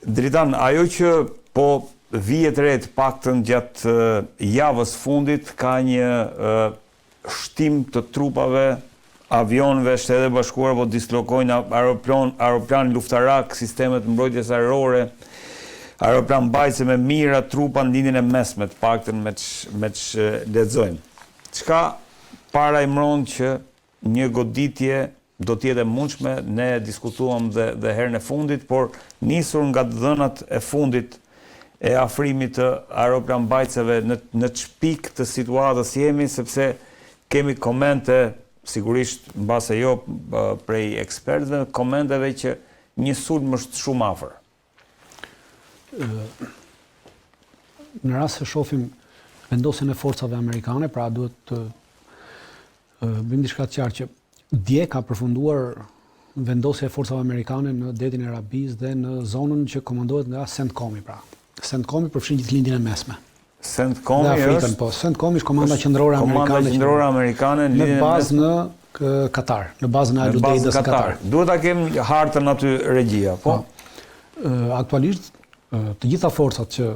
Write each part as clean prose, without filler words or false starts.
Dritan, ajo që po vijet re të paktën gjatë javës fundit ka një shtim të trupave, avionëve, Shtetet e Bashkuara po dislokojnë aeroplan luftarak, sistemet mbrojtjes ajrore, aeroplan mbajtëse me mira trupa në lindjen e mesme, të paktën me që lexojmë. Çka parajmëron që një goditje do t'jetë e mundshme, ne diskutuam dhe herën e fundit, por nisur nga dhënat e fundit e afrimit të aeroplan mbajtëseve në çpik të situatës jemi, sepse kemi komente, sigurisht mbase jo prej ekspertëve, komenteve që një sulm është shumë afër. Në rast se shohim vendosjen e forcave amerikane, pra duhet të bëjmë diçka të qartë që dje ka përfunduar vendosja e forcave amerikane në detin e Arabisë dhe në zonën që komandohet nga CENTCOM-i, pra. CENTCOM-i përfshin gjithë lindjen e mesme. CENTCOM-i është? Po, CENTCOM-i është komanda qendrore amerikane në bazë në Katar, në bazën e Al-Udeidës në Katar. Duhet ta kemi hartën aty regjia, po? Aktualisht të gjitha forcat që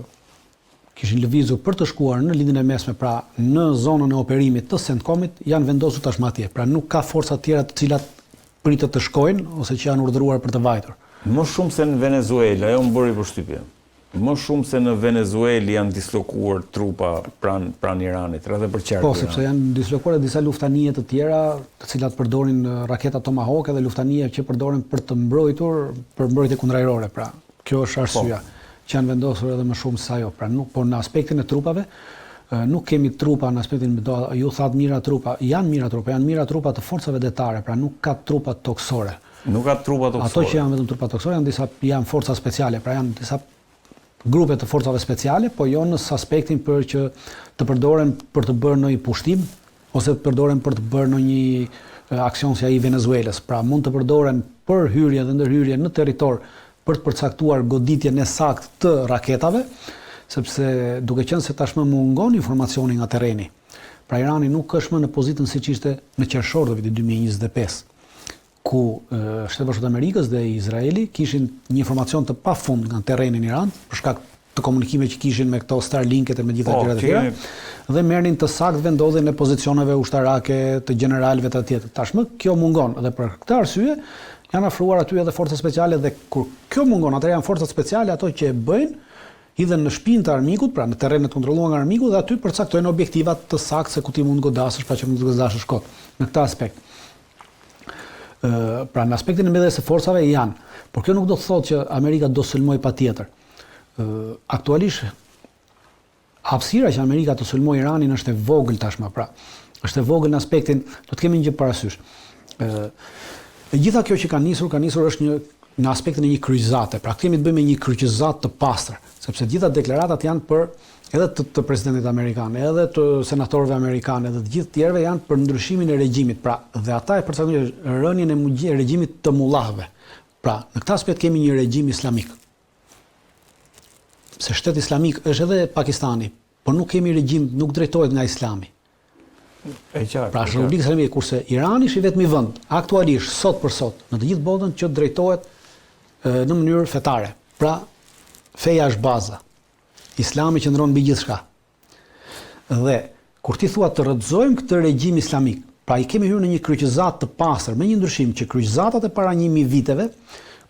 kishin lëvizur për të shkuar në lindjen e mesme, pra në zonën e operimit të CENTCOM-it, janë vendosur tashmë atje. Pra nuk ka forca të tjera të cilat pritet të shkojnë ose që janë urdhëruar për të vajtur. Më shumë se në Venezuela, ajo më bëri përshtypje. Më shumë se në Venezuelë janë dislokuar trupa pranë Iranit, edhe për qark. Po, sepse janë dislokuar disa luftanije të tjera, të cilat përdorin raketa Tomahawk dhe luftanije që përdoren për të mbrojtur, për mbrojtje kundërajrore, pra. Kjo është arsyeja që janë vendosur edhe më shumë se ajo. Pra por në aspektin e trupave, nuk kemi trupa në aspektin, ju thatë mira trupa, janë mira trupa të forcave detare, pra nuk ka trupa toksore. Nuk ka trupa toksore. Ato që janë vetëm trupa toksore janë forca speciale, pra janë disa grupe të forcave speciale, po jo në aspektin për që të përdoren për të bërë ndonjë pushtim ose të përdoren për të bërë ndonjë aksion si ai i Venezuelës. Pra mund të përdoren për hyrje dhe ndërhyrje në territor për të përcaktuar goditjen e saktë të raketave, sepse duke qenë se tashmë mungon informacioni nga terreni. Pra Irani nuk është më në pozitën siç ishte në qershor të vitit 2025. Ku Shtetet Bashkuara të Amerikës dhe Izraeli kishin një informacion të pafund nga terreni në Iran, për shkak të komunikimeve që kishin me këto Starlinket e me gjitha gjërat e tjera, dhe merrnin të saktë vendodhjen e pozicioneve ushtarake të gjeneralëve të atje. Tashmë kjo mungon dhe për këtë arsye janë afruar aty edhe forca speciale dhe kur kjo mungon, atëherë janë forcat speciale ato që e bëjnë, hidhen në shpinë të armikut, pra në terrenet kontrolluar nga armiku dhe aty përcaktojnë objektivat të saktë se ku ti mund godasësh, pa që mund të godasësh kot. Në këtë aspekt. Pra në aspektin e mbledhjes së forcave janë, por kjo nuk do të thotë që Amerika do sulmoj patjetër. Aktualisht hapësira që Amerika të sulmoj Iranin është e vogël tashmë, pra. Është e vogël në aspektin, do të kemi një gjë parasysh. E gjitha kjo që ka nisur është në aspektin e një kryqëzate. Pra kemi të bëjmë me një kryqëzatë të pastër, sepse gjitha deklaratat janë për edhe të presidentit amerikan, edhe të senatorëve amerikanë, edhe të gjithë tjerëve janë për ndryshimin e regjimit. Pra, dhe ata e përcaktojnë rënien e regjimit të mullahëve. Pra, në këtë aspekt kemi një regjim islamik. Se shteti islamik është edhe Pakistani, por nuk kemi regjim, nuk drejtohet nga Islami. Pra, është Republika Islamike, kurse Irani është i vetmi vend, aktualisht, sot për sot, në të gjithë botën që drejtohet në mënyrë fetare. Pra, feja është baza. Islami qëndron mbi gjithçka. Dhe kur ti thua të rrëzojmë këtë regjim islamik, pra i kemi hyrë në një kryqëzatë të pastër, me një ndryshim që kryqëzatat e para 1000 viteve,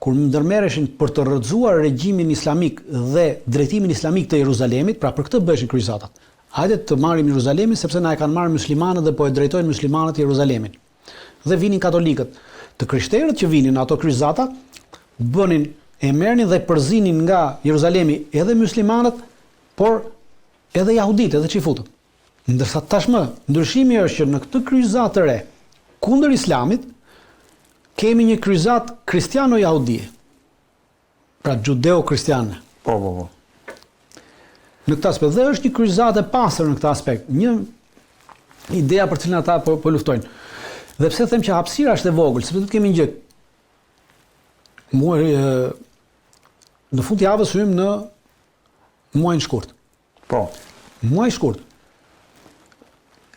kur ndërmerreshin për të rrëzuar regjimin islamik dhe drejtimin islamik të Jeruzalemit, pra për këtë bëheshin kryqëzatat. Hajde të marrim Jeruzalemin sepse na e kanë marrë muslimanët dhe po e drejtojnë muslimanët Jeruzalemin. Dhe vinin katolikët. Të krishterët që vinin në ato kryqëzata bënin e merrnin dhe përzinin nga Jeruzalemi edhe muslimanët, por edhe jahudit, edhe çifutët. Ndërsa tashmë ndryshimi është që në këtë kryqëzatë të re kundër Islamit kemi një kryqëzatë kristiano-jahudie. Pra judeo-kristiane. Po. Në këtë aspekt dhe është një kryqëzatë e pastër në këtë aspekt. Një ideja për cilën ata po luftojnë. Dhe pse them që hapësira është e vogël, sepse do të kemi një gjë. Në fund të javës hyjmë në muajin shkurt. Po. Muaji shkurt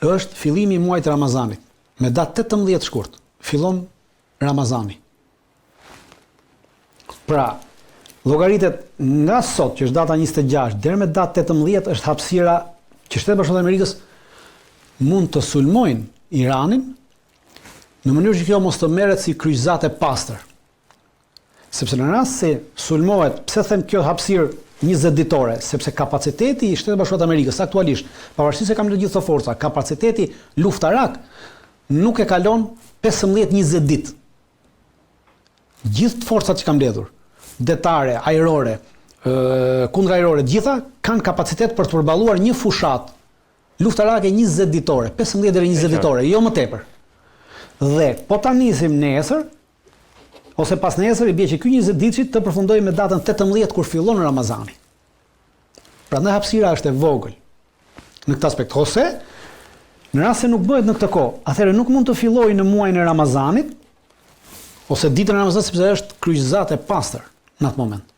është fillimi i muajit Ramazanit. Me datë 18 shkurt fillon Ramazani. Pra, llogaritet nga sot, që është data 26, deri me datë 18 është hapësira që Shtetet Bashkuara të Amerikës mund të sulmojnë Iranin në mënyrë që kjo mos të merret si kryqëzat e pastër. Sepse në rast se sulmohet, pse them kjo hapësirë 20 ditore, sepse kapaciteti i Shtetit Bashkuar të Amerikës aktualisht, pavarësisht se kam të gjithë këto forca, kapaciteti luftarak nuk e kalon 15-20 ditë. Gjithë forcat që kam mbledhur, detare, ajrore, kundërajrore, gjitha kanë kapacitet për të përballuar një fushat luftarake 20 ditore, 15 deri 20 ditore, jo më tepër. Dhe po ta nisim nesër, ose pas nesër i bie që ky 20 ditë të përfundojë me datën 18 kur fillon Ramazani. Prandaj hapësira është e vogël në këtë aspekt. Ose në rast se nuk bëhet në këtë kohë, atëherë nuk mund të fillojë në muajin e Ramazanit ose ditën e Ramazanit sepse është kryqëzat e pastër në atë moment.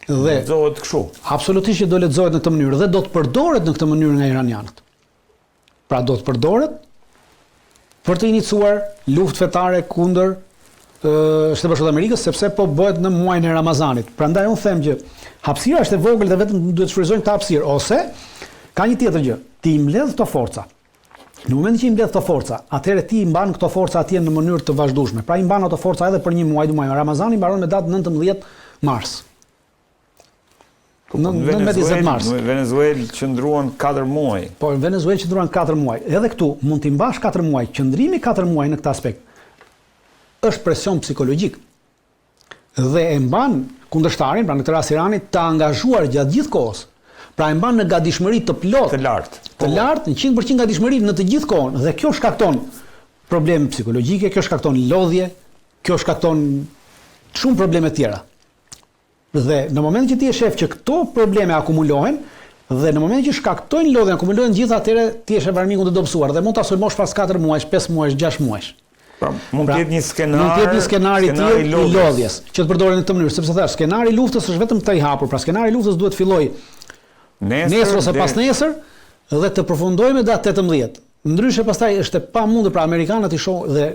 Dhe lexohet kështu. Absolutisht që do lexohet në këtë mënyrë dhe do të përdoret në këtë mënyrë nga iranianët. Pra do të përdoret për të iniciuar luftë fetare kundër Shtetet Bashkuara të Amerikës, sepse po bëhet në muajin e Ramazanit. Prandaj unë them që hapësira është e vogël dhe vetëm duhet të shfrytëzojmë këtë hapësirë, ose ka një tjetër gjë, ti i mbledh këto forca. Në momentin që i mbledh këto forca, atëherë ti i mban këto forca atje në mënyrë të vazhdueshme. Pra i mban ato forca edhe për një muaj, 2 muaj. Ramazani mbaron me datë 19 mars. Në 20 mars. Në Venezuelë qëndruan 4 muaj. Po, në Venezuelë qëndruan 4 muaj. Edhe këtu mund t'i mbash 4 muaj. Qëndrimi 4 muaj në këtë aspekt është presion psikologjik. Dhe e mban kundërshtarin, pra në këtë rast Iranin, të angazhuar gjatë gjithë kohës. Pra e mban në gatishmëri të plotë, të lartë, në 100% gatishmëri në të gjithë kohën. Dhe kjo shkakton probleme psikologjike, kjo shkakton lodhje, kjo shkakton shumë probleme tjera. Dhe në momentin që ti e shef që këto probleme akumulohen, dhe në momentin që shkaktojnë lodhjen, akumulohen gjithë, atëherë ti je armiku të dobësuar dhe mund ta sulmosh pas 4 muajsh, 5 muajsh, 6 muajsh. Mund të jetë një skenar. Mund të jetë një skenar i lodhjes, që të përdoren në këtë mënyrë, sepse thash, skenari i luftës është vetëm të i hapur, pra skenari i luftës duhet fillojë nesër ose pas nesër dhe të përfundojë me datë 18. Ndryshe pastaj është e pamundur pra amerikanët i shohin dhe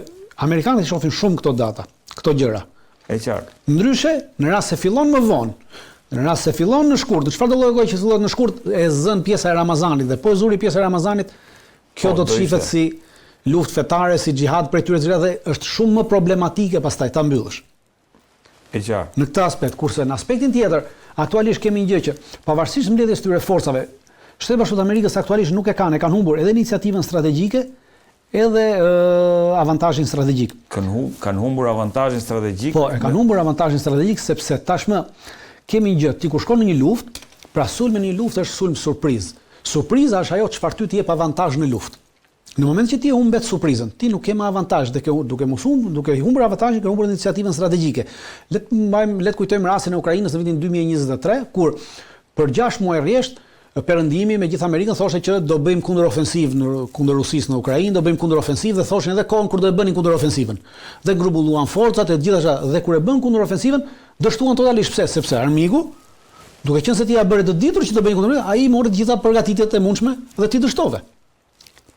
amerikanët i shohin shumë këto data, këto gjëra. E qartë. Ndryshe, në rast se fillon më vonë, në rast se fillon në shkurt, në çfarë do lloj që fillohet në shkurt, e zën pjesa e Ramazanit dhe po e zuri pjesa e Ramazanit, kjo do të shihet si luftë fetare, si xhihad për tyre dhe është shumë më problematike pastaj ta mbyllësh. E qartë. Në këtë aspekt, kurse në aspektin tjetër, aktualisht kemi një gjë që pavarësisht mbledhjes tyre forcave, Shtetet Bashkuara të Amerikës aktualisht nuk e kanë humbur edhe iniciativën strategjike, edhe avantazhin strategjik. Kanë humbur avantazhin strategjik? Po, e kanë humbur avantazhin strategjik sepse tashmë kemi një gjë, ti kur shkon në një luftë, pra sulmi në një luftë është sulm surprizë. Surpriza është ajo çfarë ty të jep avantazh në luftë. Në moment që ti humbet surprizën, ti nuk ke më avantazh dhe duke humbur avantazhin, ke humbur iniciativën strategjike. Le të kujtojmë rastin e Ukrainës në vitin 2023, kur për 6 muaj rresht perëndimi me gjithë Amerikën thoshte që do bëjmë kundërofensiv kundër Rusisë në Ukrainë, do bëjmë kundërofensiv dhe thoshin edhe kohën kur do e bënin kundërofensivën. Dhe grumbulluan forcat e gjithashtu dhe kur e bën kundërofensivën, dështuan totalisht pse? Sepse armiku, duke qenë se ti ja bëre të ditur që të bëjnë kundërofensiv, ai mori të gjitha përgatitjet e mundshme dhe ti dështove.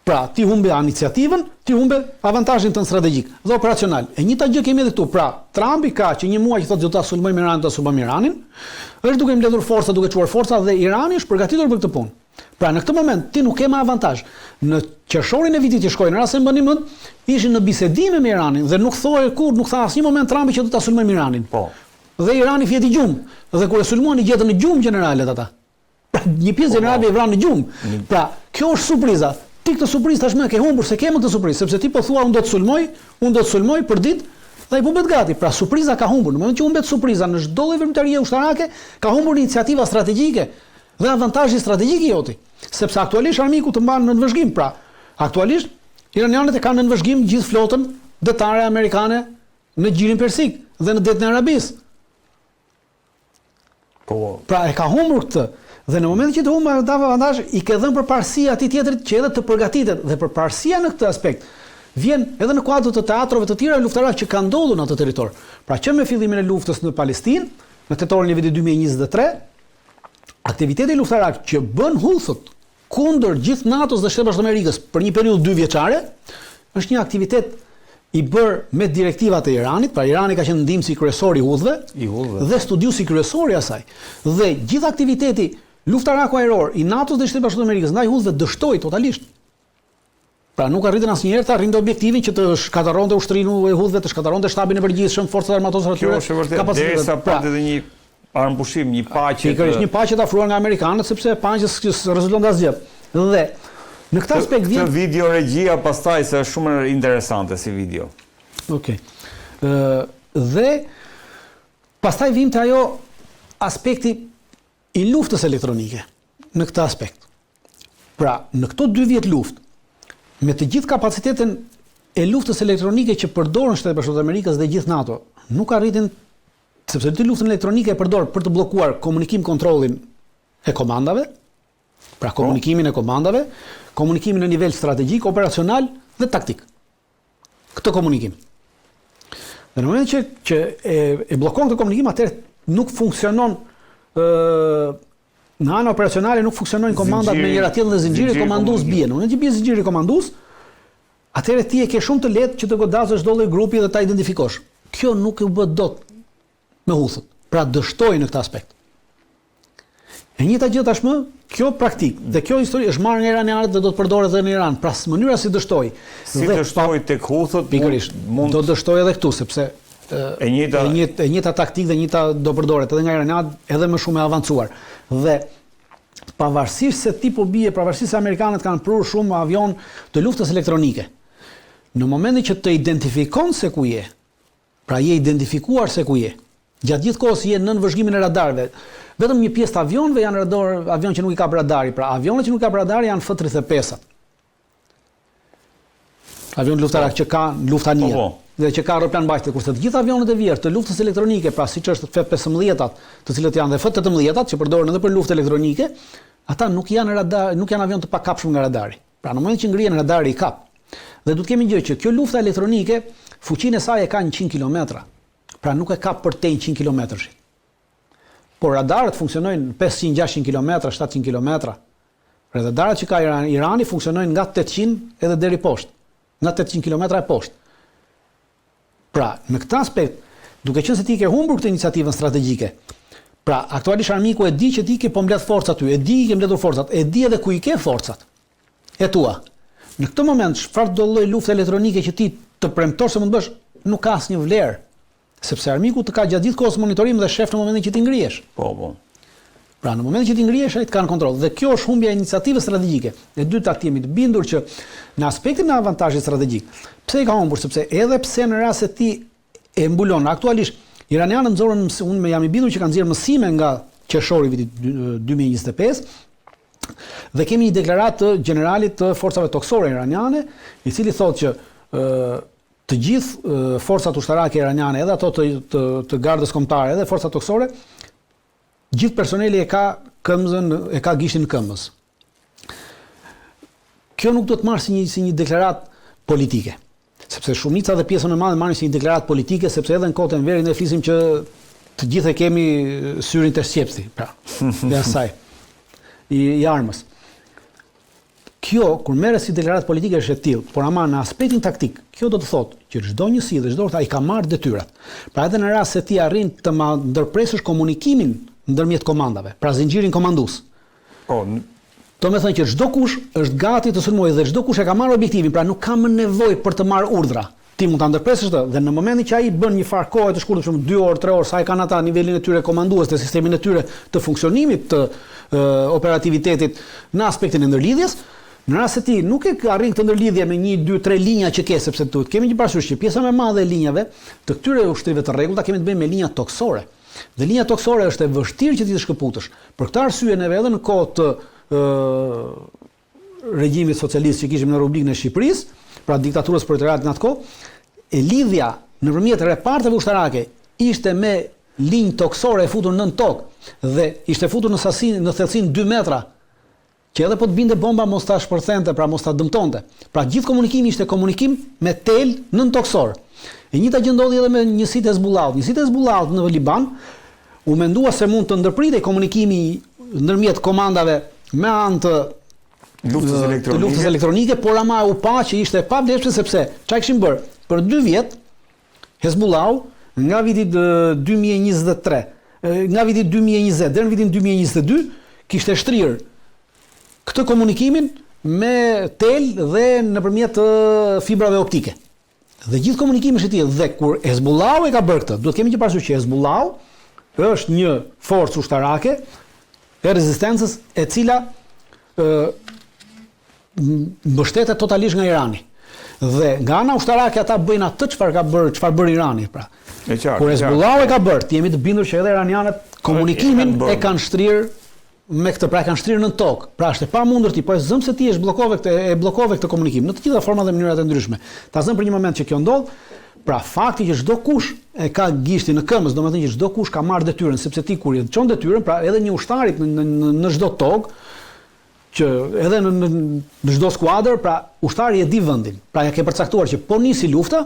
Pra, ti humbe iniciativën, ti humbe avantazhin tënd strategjik dhe operacional. E njëjta gjë kemi edhe këtu. Pra, Trumpi ka që një muaj që thotë do ta sulmojmë Iranin, do ta sulmojmë Iranin, është duke mbledhur forca, duke çuar forca dhe Irani është përgatitur për këtë punë. Pra, në këtë moment ti nuk ke më avantazh. Në qershorin e vitit që shkoi, në rast se mbani mend, ishin në bisedime me Iranin dhe nuk nuk tha asnjë moment Trumpi që do ta sulmojmë Iranin. Po. Dhe Irani fjeti gjumë. Dhe kur e sulmuan i gjetën në gjumë generalet ata. Pra, një pjesë generale e vranë në gjumë. Pra, kjo është surpriza. Ti këtë surprizë tashmë ke humbur se ke më këtë surprizë, sepse ti po thua unë do të sulmoj për ditë dhe ai humbet gati. Pra surpriza ka humbur. Në moment që humbet surpriza në çdo lloj veprimtarie ushtarake, ka humbur iniciativa strategjike dhe avantazhi strategjik i joti. Sepse aktualisht armiku të mban në nënvëzhgim. Pra, aktualisht iranianët e kanë në nënvëzhgim gjithë flotën detare amerikane në Gjirin Persik dhe në detin e Arabisë. Po. Pra e ka humbur këtë. Dhe në momentin që të humbë avantazh, i ke dhënë përparësi atij tjetrit që edhe të përgatitet dhe përparësia në këtë aspekt vjen edhe në kuadër të teatrove të tjera luftarake që kanë ndodhur në atë territor. Pra që me fillimin e luftës në Palestinë, në tetorin e vitit 2023, aktiviteti luftarak që bën Houthit kundër gjithë NATO-s dhe Shtetit Bashkuar të Amerikës për një periudhë 2 vjeçare, është një aktivitet i bërë me direktivat e Iranit, pra Irani ka qenë ndihmësi kryesor i hudhve, dhe studiusi kryesor i asaj. Dhe gjithë aktiviteti luftaraku ajror i NATO-s dhe Shtetit Bashkuar të Amerikës ndaj hudhve dështoi totalisht. Pra nuk arritën asnjëherë të arrinte objektivin që të shkatërronte ushtrinë e hudhve, të shkatërronte shtabin e përgjithshëm, forcat armatose aty. Kjo është vërtet derisa patë edhe një armpushim, një paqe. Një paqe të afruar nga amerikanët sepse paqja rezulton nga asgjë. Dhe në këtë aspekt vjen këtë video regjia pastaj se është shumë interesante si video. Okej. Dhe pastaj vim te ajo aspekti i luftës elektronike në këtë aspekt. Pra, në këto 2 vjet luftë, me të gjithë kapacitetin e luftës elektronike që përdoren Shtetet Bashkuara të Amerikës dhe gjithë NATO, nuk arritin, sepse këtë luftën elektronike e përdor për të bllokuar komunikim kontrollin e komandave, pra komunikimin e komandave, komunikimin në nivel strategjik, operacional dhe taktik. Këtë komunikim. Dhe në moment që e bllokon këtë komunikim, atëherë nuk funksionon në anë operacionale, nuk funksionojnë komandat me njëra tjetrën dhe zinxhiri komandues bie. Në moment që bie zinxhiri komandues, atëherë ti e ke shumë të lehtë që të godasësh çdo lloj grupi dhe ta identifikosh. Kjo nuk u bë dot me hudhët. Pra dështoi në këtë aspekt. E njëjta gjë tashmë, kjo praktik dhe kjo histori është marrë nga iranianët dhe do të përdoret edhe në Iran. Pra mënyra si dështoi. Si dështoi tek hudhët, pikërisht do dështoi edhe këtu sepse e njëjta taktikë dhe njëjta do përdoret edhe nga iranianët edhe më shumë e avancuar. Dhe pavarësisht se ti po bie, pavarësisht se amerikanët kanë prur shumë avion të luftës elektronike, në momentin që të identifikon se ku je, pra je identifikuar se ku je, gjatë gjithë kohës je nën vëzhgimin e radarëve, vetëm një pjesë të avionëve janë avion që nuk i kap radari, pra avionet që nuk i kap radari janë F-35-at. Avion luftarak që ka luftania dhe që ka aeroplan mbajtje, kurse të gjithë avionet e vjetër të luftës elektronike, pra siç është F-15-at, të cilët janë dhe F-18-at që përdoren edhe për luftë elektronike, ata nuk janë radar, nuk janë avion të pakapshëm nga radari. Pra në momentin që ngrihen radari i kap. Dhe duhet kemi gjë që kjo lufta elektronike, fuqinë e saj e ka 100 kilometra. Pra nuk e ka përtej 100 kilometrash. Por radarët funksionojnë 500-600 kilometra, 700 kilometra. Pra radarët që ka Irani funksionojnë nga 800 edhe deri poshtë. Nga 800 kilometra e poshtë. Pra, në këtë aspekt, duke qenë se ti ke humbur këtë iniciativën strategjike, pra, aktualisht armiku e di që ti ke po mbledh forcat ty, e di ke mbledhur forcat, e di edhe ku i ke forcat e tua. Në këtë moment, çfarë do lloj lufte elektronike që ti të premtosh se mund të bësh, nuk ka asnjë vlerë, sepse armiku të ka gjatë gjithë kohës monitorim dhe shef në momentin që ti ngrihesh. Po. Pra, në momentin që ti ngrihesh, ai të kanë kontroll. Dhe kjo është humbja e iniciativës strategjike. E dyta, ti jemi të bindur që në aspektin e avantazhit strategjik, pse i ka humbur? Sepse edhe pse në rast se ti e mbulon aktualisht, iranianët nxorën, unë jam i bindur që kanë nxjerrë mësime nga qershori vitit 2025, dhe kemi një deklaratë të generalit të forcave toksore iraniane, i cili thotë që të gjithë forcat ushtarake iraniane, edhe ato të gardës kombëtare, edhe forcat toksore, gjithë personeli e ka këmbën, e ka gishtin në këmbës. Kjo nuk do të marrë si një deklaratë politike, sepse shumica dhe pjesën e madhe marrin si një deklaratë politike, sepse edhe në kohën e verit ne flisim që të gjithë e kemi syrin të shqepti, pra, dhe asaj, i armës. Kjo, kur merret si deklaratë politike është e tillë, por ama në aspektin taktik, kjo do të thotë që çdo njësi dhe çdo ai ka marrë detyrat. Pra edhe në rast se ti arrin të ndërpresësh komunikimin ndërmjet komandave, pra zinxhirin komandues. Do të thënë që çdo kush është gati të sulmojë dhe çdo kush e ka marrë objektivin, pra nuk ka më nevojë për të marrë urdhra. Ti mund ta ndërpresësh atë dhe në momentin që ai bën një farë kohë të shkurtër, për shembull 2 orë, 3 orë, sa ai kanë ata nivelin e tyre komandues dhe sistemin e tyre të funksionimit të operativitetit në aspektin e ndërlidhjes, në rast se ti nuk e arrin këtë ndërlidhje me 1, 2, 3 linja që ke, sepse duhet kemi një parasysh që pjesa më e madhe e linjave të këtyre ushtrive të rregullta kemi të bëjmë me linja toksore. Dhe linja toksore është e vështirë që ti të shkëputësh. Për këtë arsye neve edhe në kohë të regjimit socialist që kishim në Republikën e Shqipërisë, pra diktaturës proletariatit në atë kohë, e lidhja nëpërmjet reparteve ushtarake ishte me linjë toksore e futur nën tokë dhe ishte futur në thellësinë 2 metra, që edhe po të binte bomba mos ta shpërthente, pra mos ta dëmtonte. Pra gjithë komunikimi ishte komunikim me tel nën toksor. E njëjta gjë ndodhi edhe me njësitë e Hezbollahut. Njësitë e Hezbollahut në Liban u mendua se mund të ndërpritej komunikimi ndërmjet komandave me anë të luftës elektronike, por ama u pa që ishte pa vlefshme sepse çfarë kishin bërë? për 2 vjet Hezbollahu nga viti 2023, nga viti 2020 deri në vitin 2022 kishte shtrirë këtë komunikimin me tel dhe nëpërmjet fibrave optike. Dhe gjithë komunikimi është i tillë dhe kur Hezbollahu e ka bërë këtë, duhet kemi që parasysh që Hezbollahu është një forcë ushtarake e rezistencës e cila mbështetet totalisht nga Irani. Dhe nga ana ushtarake ata bëjnë atë çfarë bër Irani, pra. Kur Hezbollahu e ka bërë, jemi të bindur që edhe iranianët komunikimin e kanë shtrirë me këtë, pra kanë shtrirë në tokë. Pra është e pamundur ti, po e zëm se ti e bllokove këtë komunikim në të gjitha format dhe mënyrat e ndryshme. Ta zëm për një moment që kjo ndodh, pra fakti që çdo kush e ka gishtin në këmbës, domethënë që çdo kush ka marrë detyrën, sepse ti kur i çon detyrën, pra edhe një ushtarit në çdo tokë, që edhe në çdo skuadër, pra ushtari e di vendin. Pra ja ke përcaktuar që po nisi lufta,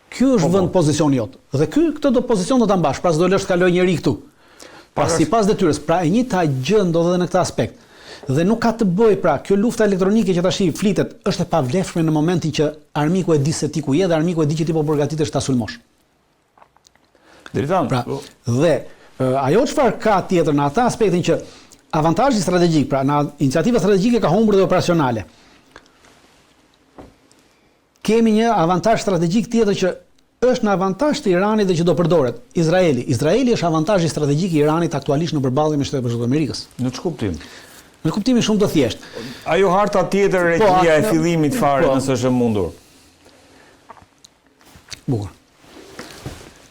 ky është vend pozicioni jot. Dhe këtë do pozicion do ta mbash, pra s'do lësh të kalojë njëri këtu. Pra sipas detyrës, pra e njëjta gjë ndodh edhe në këtë aspekt. Dhe nuk ka të bëjë, pra kjo lufta elektronike që tash flitet është e pavlefshme në momentin që armiku e di se ti ku je dhe armiku e di që ti po përgatitesh ta sulmosh. Drejtan. Pra, dhe ajo çfarë ka tjetër në atë aspektin që avantazhi strategjik, pra në iniciativa strategjike ka humbur dhe operacionale. Kemi një avantazh strategjik tjetër që është në avantazh të Iranit dhe që do përdoret. Izraeli është avantazhi strategjik i Iranit aktualisht në përballje me Shtetet Bashkuara të Amerikës. Në ç'kuptim? Në kuptimin shumë të thjeshtë. Ajo harta tjetër regjia e fillimit fare nëse është e mundur. Bukur.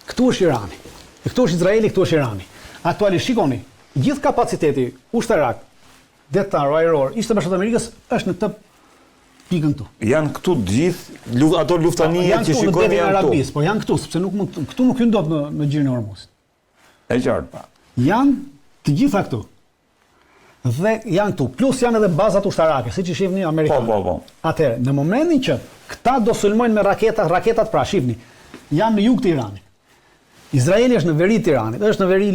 Këtu është Irani. Këtu është Izraeli, këtu është Irani. Aktualisht shikoni, gjithë kapaciteti ushtarak, detar, ajror, i Shtetit Bashkuar të Amerikës është në të pikën këtu. Janë këtu të gjithë ato luftanijet që shikojmë janë këtu. Po janë këtu, sepse këtu nuk hyn dot në gjirin e Hormuzit. E qartë. Janë të gjitha këtu. Dhe janë këtu, plus janë edhe bazat ushtarake, siç i shihni amerikanë. Po. Atëherë, në momentin që këta do sulmojnë me raketat pra shihni, janë në jug të Iranit. Izraeli është në veri të Iranit, është në veri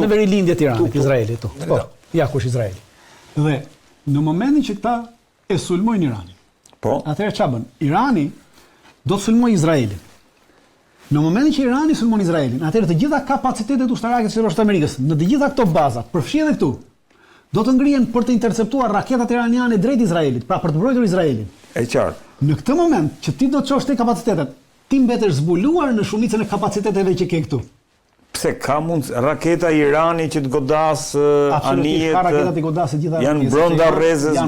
në veri lindje të Iranit, Izraeli këtu. Po, ja ku është Izraeli. Dhe në momentin që këta e sulmojnë Iranin. Po. Atëherë ç'a bën? Irani do të sulmojë Izraelin. Në momentin që Irani sulmon Izraelin, atëherë të gjitha kapacitetet ushtarake të Shtetit Bashkuar të Amerikës, në të gjitha këto baza, përfshi edhe këtu, do të ngrihen për të interceptuar raketat iraniane drejt Izraelit, pra për të mbrojtur Izraelin. E qartë. Në këtë moment që ti do të çosh te kapacitetet, ti mbetesh zbuluar në shumicën e kapaciteteve që ke këtu. Pse ka mund raketa Irani që të godas anijet? Ka raketat i godasit gjitha. Janë brenda rrezës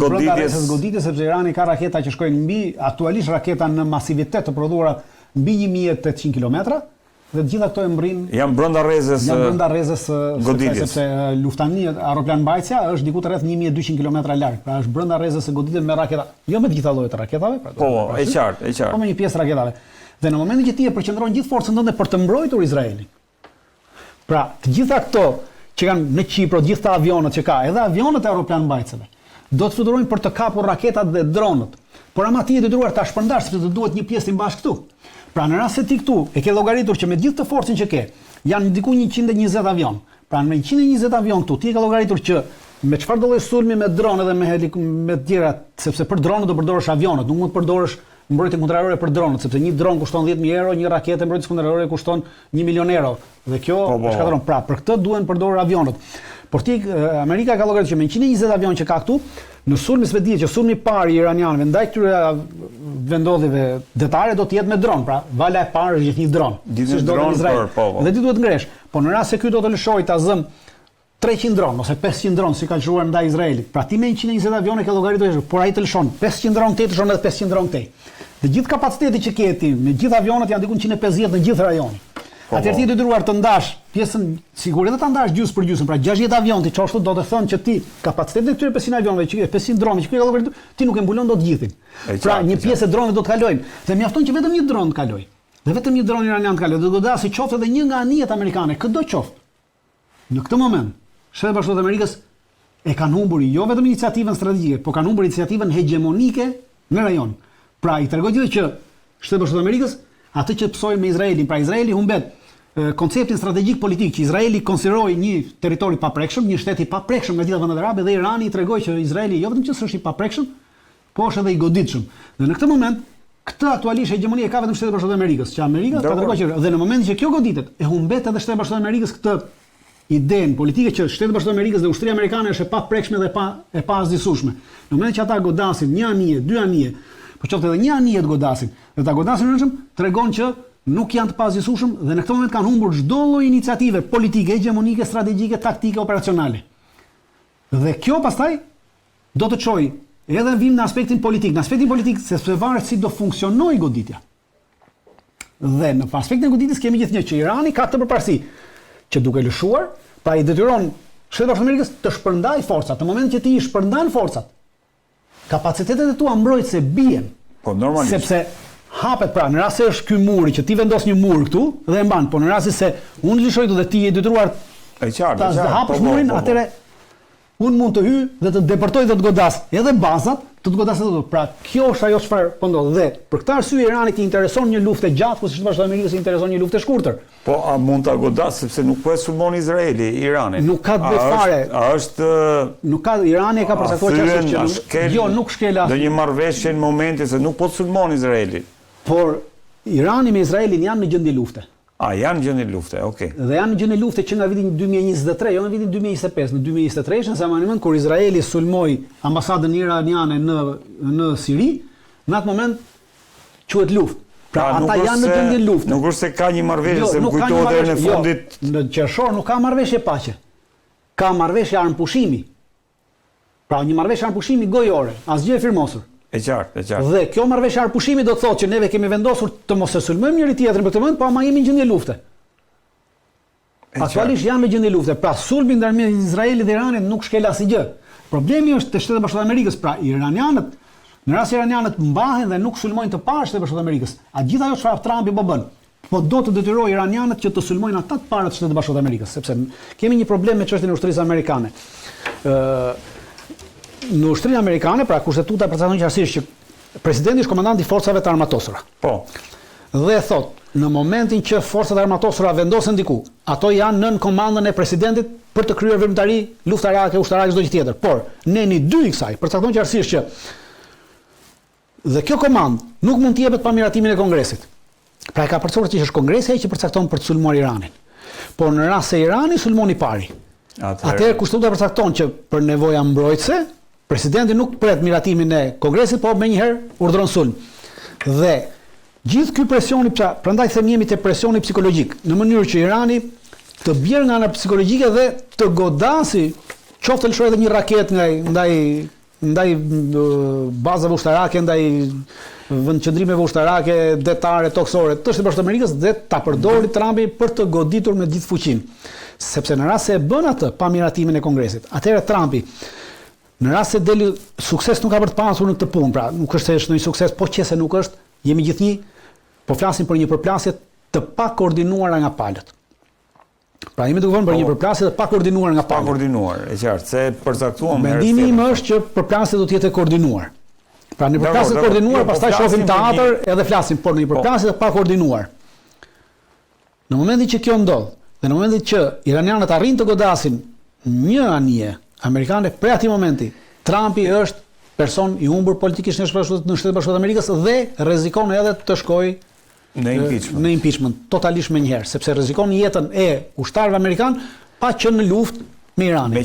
goditjes sepse Irani ka raketa që shkojnë mbi aktualisht raketa në masivitet të prodhuara mbi 1800 kilometra dhe të gjitha këto e mbrin. Janë brenda rrezës goditjes. Sepse luftania aeroplanmbajtja është diku rreth 1200 kilometra larg. Pra është brenda rrezës së goditjes me raketa, jo me të gjitha llojet e raketave, pra. Po, e qartë. Po me një pjesë raketave. Dhe në momentin që ti e përqendron gjithë forcën tënde për të mbrojtur Izraelin. Pra, të gjitha këto që kanë në Kipro, gjithë të avionët që ka, edhe avionët e aeroplanmbajtësve, do të fluturojnë për të kapur raketat dhe dronët. Por ama ti e detyruar ta shpërndash sepse të duhet një pjesë të mbash këtu. Pra në rast se ti këtu e ke llogaritur që me gjithë të forcën që ke, janë diku 120 avion. Pra me 120 avion këtu, ti e ke llogaritur që me çfarë do lloj sulmi me dronë dhe me të tjera, sepse për dronët do përdorësh avionët, nuk mund të përdorësh mbrojtje kundërorë për dronët, sepse një dron kushton 10.000 euro, një raketë mbrojtjes kundërorë kushton 1 milion euro. Dhe kjo shkatëron. Pra, për këtë duhen përdorur avionët. Por ti Amerika ka llogaritur që me 120 avion që ka këtu, në sulmin s'e di që sulmi i parë i iranianëve ndaj këtyre vendodhjeve detare do të jetë me dron, pra vala e parë është gjithë një dron. Siç do në Izrael. Dhe ti duhet ngresh. Po në rast se ky do të lëshojë ta zëm 300 dronë ose 500 dronë si ka lëshuar ndaj Izraelit. Pra ti me 120 avione ke llogaritur, por ai të lëshon 500 dronë këtej, të lëshon edhe 500 dronë këtej. Dhe gjithë kapaciteti që ke ti, me gjithë avionët janë diku 150 në gjithë rajonin. Atëherë ti detyruar të ndash pjesën sigurisht ta ndash gjysmë për gjysmë, pra 60 avion ti çoshtu do të thonë që ti kapacitetin e këtyre 500 avionëve që 500 dronë që ke llogaritur, ti nuk e mbulon dot gjithin. Pra një pjesë e dronëve do të kalojnë, dhe mjafton që vetëm një dron të kalojë. Dhe vetëm një dron iranian të kalojë, do godasë qoftë edhe një nga anijet amerikane, çdo qoftë. Në këtë moment, Shtetet Bashkuara të Amerikës e kanë humbur jo vetëm iniciativën strategjike, por kanë humbur iniciativën hegemonike në rajon. Pra i tregoj gjithë që Shtetet Bashkuara të Amerikës atë që psojnë me Izraelin, pra Izraeli humbet konceptin strategjik politik që Izraeli konsideroi një territor i paprekshëm, një shtet i paprekshëm nga gjitha vendet arabe, dhe Irani i tregoi që Izraeli jo vetëm që është i paprekshëm, por është edhe i goditshëm. Dhe në këtë moment Këtë aktualisht hegemonia e ka vetëm Shtetet Bashkuara të Amerikës, që Amerika ka treguar që dhe në momentin që kjo goditet, e humbet edhe Shtetet Bashkuara të Amerikës këtë idenë politike që Shtetet Bashkuara të Amerikës dhe ushtria amerikane është e paprekshme dhe e pazgjidhshme. Në momentin që ata godasin një anije, dy anije, por qoftë edhe një anije të godasin, dhe ta godasin në rrugëm, tregon që nuk janë të pazgjidhshëm dhe në këtë moment kanë humbur çdo lloj iniciative politike, hegemonike, strategjike, taktike, operacionale. Dhe kjo pastaj do të çojë edhe vim në aspektin politik. Në aspektin politik, sepse varet si do funksionojë goditja. Dhe në aspektin e goditjes kemi gjithnjë që Irani ka këtë përparësi, që duke lëshuar, pra i detyron Shtetet Bashkuara të Amerikës të shpërndajë forcat. Në momentin që ti i shpërndan forcat, kapacitetet e tua mbrojtëse bien. Po normalisht. Sepse hapet pra, në rast se është ky muri që ti vendos një mur këtu dhe e mban, po në rast se unë lëshoj këtu dhe ti je detyruar ta hapësh murin, atëre unë mund të hyj dhe të deportoj dhe të godas edhe bazat, të godas edhe. Pra, kjo është ajo çfarë po ndodh. Dhe për këtë arsye Iranit i intereson një luftë gjatë, kurse Shtetet Bashkuara të Amerikës i intereson një luftë shkurtër. Po a mund ta godas sepse nuk po e sulmon Izraeli Iranin? Nuk ka të bëjë fare. A është nuk ka Irani e ka përcaktuar që jo nuk shkela. Do një marrëveshje në momentin se nuk po të sulmon Izraeli. Por Irani me Izraelin janë në gjendje lufte. A janë në gjendje lufte, okay. Dhe janë në gjendje lufte që nga viti 2023, jo nga viti 2025, në 2023 në zaman kur Izraeli sulmoi ambasadën iraniane në Siri, në atë moment quhet luftë. Pra ata janë në gjendje lufte. Nuk është se ka një marrëveshje se më kujtohet deri në fundit. Në qershor nuk ka marrëveshje paqe. Ka marrëveshje armpushimi. Pra një marrëveshje armpushimi gojore, asgjë e firmosur. E qartë. Dhe kjo marrëveshje armpushimi do të thotë që neve kemi vendosur të mos e sulmojmë njëri tjetrin për këtë moment, po ama jemi në gjendje lufte. Aktualisht janë në gjendje lufte. Pra sulmi ndërmjet Izraelit dhe Iranit nuk shkel asgjë. Problemi është te Shtetet Bashkuara të Amerikës, pra iranianët, në rast se iranianët mbahen dhe nuk sulmojnë të parë Shtetet Bashkuara të Amerikës, a gjithë ajo çfarë Trumpi po bën, po do të detyrojë iranianët që të sulmojnë ata të parë të Shtetet Bashkuara të Amerikës, sepse kemi një problem me çështjen e ushtrisë amerikane. Në ushtrinë amerikane, pra kushtetuta përcakton qartësisht që presidenti është komandanti i forcave të armatosura. Po. Dhe thot, në momentin që forcat armatosura vendosen diku, ato janë nën komandën e presidentit për të kryer veprimtari luftarake, ushtarake, çdo gjë tjetër. Por neni 2 i kësaj përcakton qartësisht që dhe kjo komandë nuk mund të jepet pa miratimin e Kongresit. Pra e ka përcaktuar që është Kongresi ai që përcakton për të sulmuar Iranin. Por në rast se Irani sulmon i pari, atëherë kushtetuta përcakton që për nevoja mbrojtëse presidenti nuk pret miratimin e Kongresit, po menjëherë urdhëron sulm. Dhe gjithë ky presioni, prandaj them jemi te presioni psikologjik, në mënyrë që Irani të bjerë nga ana psikologjike dhe të godasi, qoftë lëshoj edhe një raket ndaj bazave ushtarake, ndaj vendqëndrimeve ushtarake, detare, toksore të Shtetit Bashkuar të Amerikës dhe ta përdori Trumpi për të goditur me gjithë fuqinë. Sepse në rast se e bën atë pa miratimin e Kongresit, atëherë Trumpi në rast se deli sukses nuk ka për të pasur në këtë punë, pra nuk është se është një sukses, po qëse nuk është, jemi gjithnjë, po flasim për një përplasje të pa koordinuara nga palët. Pra jemi duke folur për një përplasje të pa koordinuar nga palët. Pa koordinuar, e qartë, se përcaktuam mendimi im është që përplasja do të jetë e koordinuar. Pra në përplasje të koordinuar, pastaj shohim teatr edhe flasim, por në një përplasje të pa koordinuar. Në momentin që kjo ndodh, dhe në momentin që iranianët arrin të godasin një anije amerikane, prej atij momenti, Trumpi është person i humbur politikisht në Shtetet Bashkuara të Amerikës dhe rrezikon edhe të shkojë në impeachment totalisht menjëherë, sepse rrezikon jetën e ushtarëve amerikanë pa qenë në luftë me Iranin.